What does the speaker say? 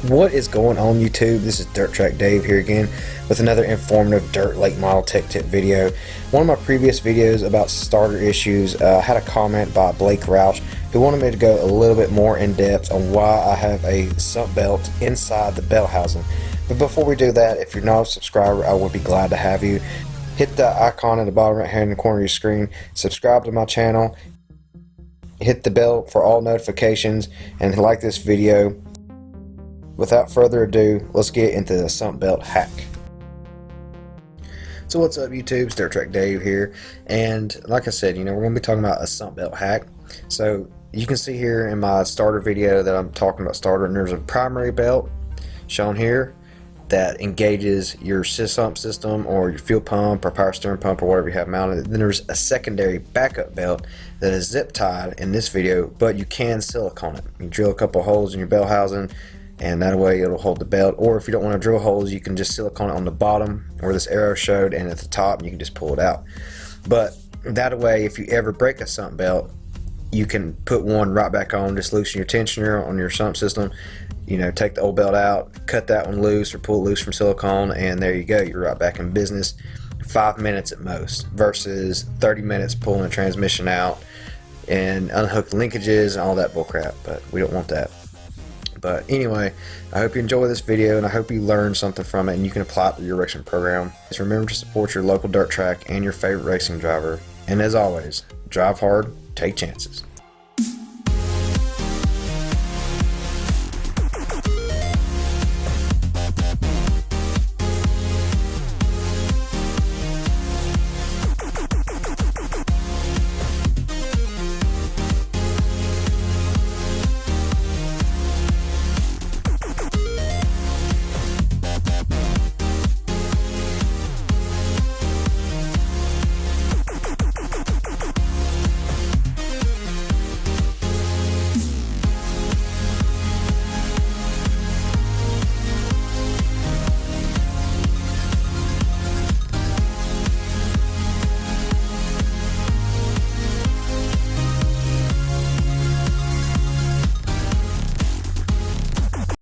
What is going on, YouTube? This is Dirt Track Dave here again with another informative dirt late model tech tip video. One of my previous videos about starter issues had a comment by Blake Roush who wanted me to go a little bit more in depth on why I have a sump belt inside the belt housing. But before we do that, if you're not a subscriber, I would be glad to have you. Hit the icon at the bottom right hand corner of your screen, subscribe to my channel, hit the bell for all notifications, and like this video. Without further ado, let's get into the sump belt hack. So what's up, YouTube? It's Dirt Track Dave here, and like I said, we're going to be talking about a sump belt hack. So you can see here in my starter video that I'm talking about starter, and there's a primary belt shown here that engages your sump system or your fuel pump or power steering pump or whatever you have mounted. Then there's a secondary backup belt that is zip tied in this video, but you can silicone it. You drill a couple holes in your belt housing, and that way it'll hold the belt. Or if you don't want to drill holes, you can just silicone it on the bottom where this arrow showed, and at the top you can just pull it out. But that way, if you ever break a sump belt, you can put one right back on. Just loosen your tensioner on your sump system, take the old belt out, cut that one loose or pull it loose from silicone, and there you go, you're right back in business. 5 minutes at most versus 30 minutes pulling a transmission out and unhook linkages and all that bullcrap, but we don't want that. But anyway, I hope you enjoy this video, and I hope you learned something from it and you can apply it to your racing program. Just remember to support your local dirt track and your favorite racing driver, and as always, drive hard, take chances.